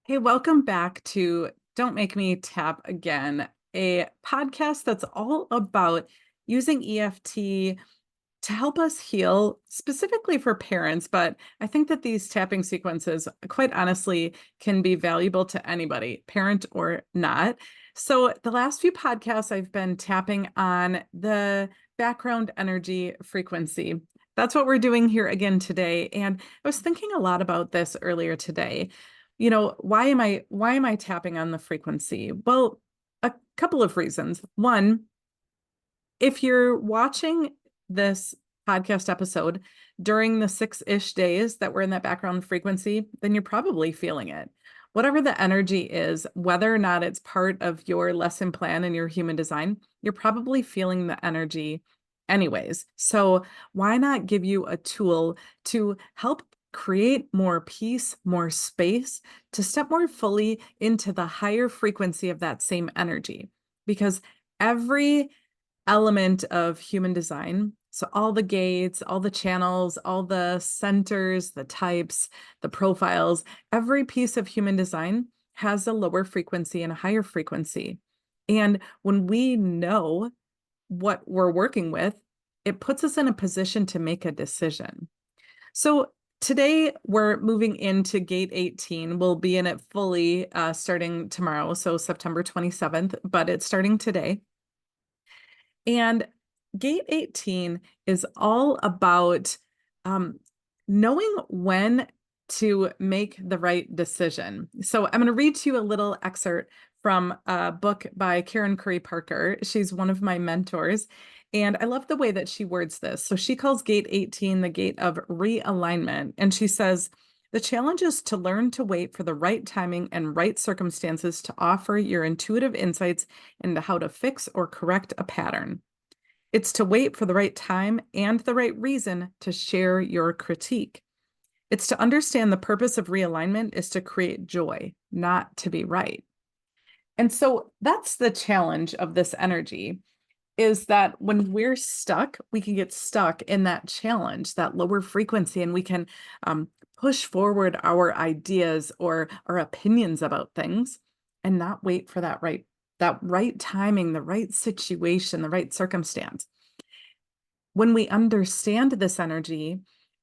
Hey, welcome back to Don't Make Me Tap Again, a podcast that's all about using EFT to help us heal, specifically for parents. But I think that these tapping sequences, quite honestly, can be valuable to anybody, parent or not. So, the last few podcasts, I've been tapping on the background energy frequency. That's what we're doing here again today. And I was thinking a lot about this earlier today. Why am I tapping on the frequency? Well, a couple of reasons. One, if you're watching this podcast episode during the 6-ish days that we're in that background frequency, then you're probably feeling it. Whatever the energy is, whether or not it's part of your lesson plan and your human design, you're probably feeling the energy anyways. So why not give you a tool to help create more peace, more space, to step more fully into the higher frequency of that same energy? Because every element of human design. So all the gates, all the channels, all the centers, the types, the profiles, every piece of human design has a lower frequency and a higher frequency. And when we know what we're working with, it puts us in a position to make a decision. So today we're moving into gate 18. We'll be in it fully starting tomorrow, so September 27th, but it's starting today. And gate 18 is all about knowing when to make the right decision. So I'm going to read to you a little excerpt from a book by Karen Curry Parker. She's one of my mentors. And I love the way that she words this. So she calls gate 18 the gate of realignment. And she says, the challenge is to learn to wait for the right timing and right circumstances to offer your intuitive insights into how to fix or correct a pattern. It's to wait for the right time and the right reason to share your critique. It's to understand the purpose of realignment is to create joy, not to be right. And so that's the challenge of this energy, is that when we're stuck, we can get stuck in that challenge, that lower frequency, and we can push forward our ideas or our opinions about things and not wait for that right timing, the right situation, the right circumstance. When we understand this energy,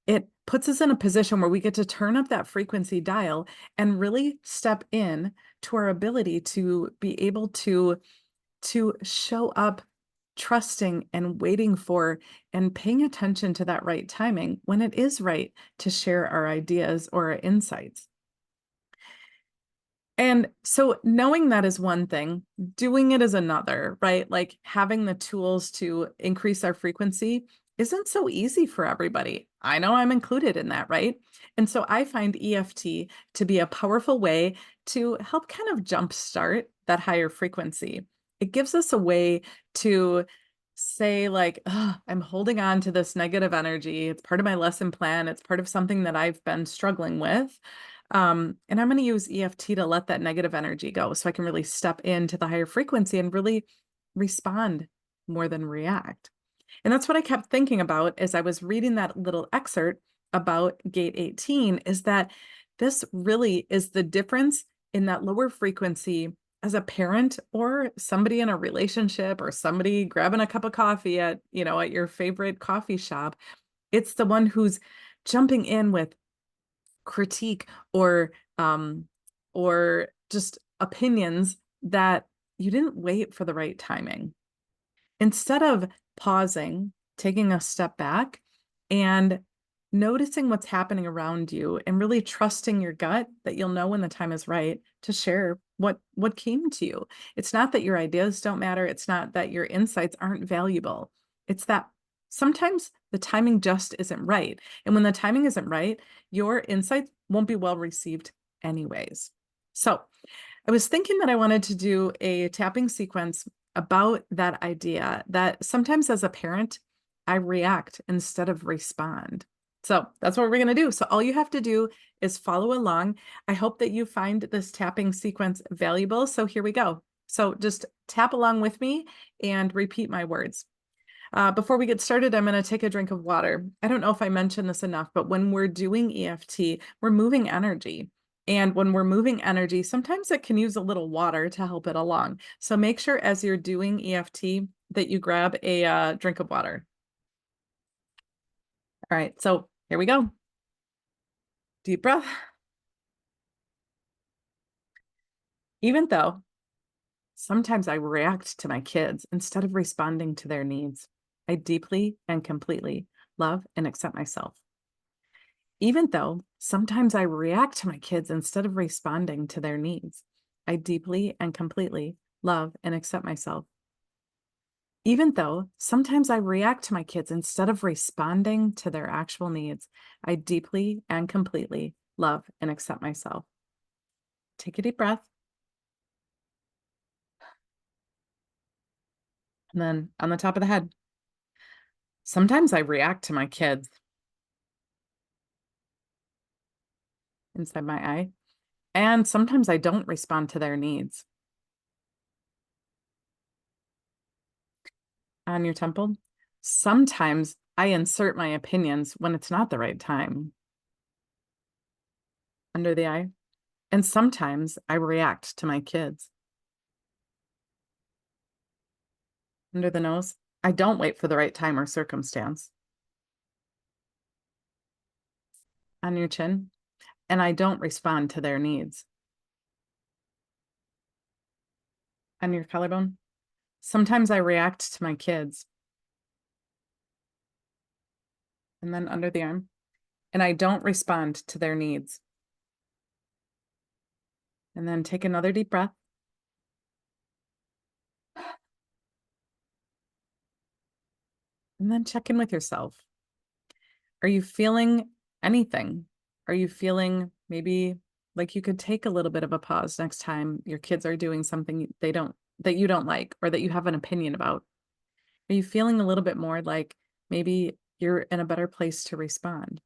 it puts us in a position where we get to turn up that frequency dial and really step in to our ability to be able to show up trusting and waiting for and paying attention to that right timing when it is right to share our ideas or our insights. And so knowing that is one thing, doing it is another, right? Like having the tools to increase our frequency isn't so easy for everybody. I know I'm included in that, right? And so I find EFT to be a powerful way to help kind of jumpstart that higher frequency. It gives us a way to say like, oh, I'm holding on to this negative energy. It's part of my lesson plan. It's part of something that I've been struggling with. And I'm going to use EFT to let that negative energy go so I can really step into the higher frequency and really respond more than react. And that's what I kept thinking about as I was reading that little excerpt about gate 18, is that this really is the difference in that lower frequency as a parent or somebody in a relationship or somebody grabbing a cup of coffee at your favorite coffee shop. It's the one who's jumping in with critique or just opinions that you didn't wait for the right timing. Instead of pausing, taking a step back and noticing what's happening around you and really trusting your gut that you'll know when the time is right to share what came to you. It's not that your ideas don't matter, it's not that your insights aren't valuable. It's that sometimes the timing just isn't right. And when the timing isn't right, your insights won't be well received anyways. So I was thinking that I wanted to do a tapping sequence about that idea that sometimes as a parent, I react instead of respond. So that's what we're going to do. So all you have to do is follow along. I hope that you find this tapping sequence valuable. So here we go. So just tap along with me and repeat my words. Before we get started, I'm going to take a drink of water. I don't know if I mentioned this enough, but when we're doing EFT, we're moving energy. And when we're moving energy, sometimes it can use a little water to help it along. So make sure as you're doing EFT that you grab a drink of water. All right, so here we go. Deep breath. Even though sometimes I react to my kids instead of responding to their needs, I deeply and completely love and accept myself. Even though sometimes I react to my kids instead of responding to their needs, I deeply and completely love and accept myself. Even though sometimes I react to my kids instead of responding to their actual needs, I deeply and completely love and accept myself. Take a deep breath. And then on the top of the head, sometimes I react to my kids inside my eye, and sometimes I don't respond to their needs. On your temple, sometimes I insert my opinions when it's not the right time. Under the eye, and sometimes I react to my kids. Under the nose, I don't wait for the right time or circumstance. On your chin, and I don't respond to their needs. On your collarbone, sometimes I react to my kids. And then under the arm, and I don't respond to their needs. And then take another deep breath. And then check in with yourself. Are you feeling anything? Are you feeling maybe like you could take a little bit of a pause next time your kids are doing something that you don't like or that you have an opinion about? Are you feeling a little bit more like maybe you're in a better place to respond?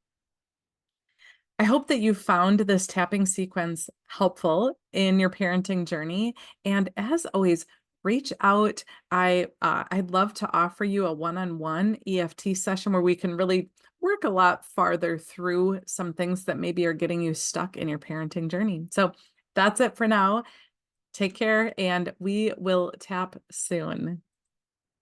I hope that you found this tapping sequence helpful in your parenting journey. And as always, reach out. I'd love to offer you a one-on-one EFT session where we can really work a lot farther through some things that maybe are getting you stuck in your parenting journey. So that's it for now. Take care, and we will tap soon.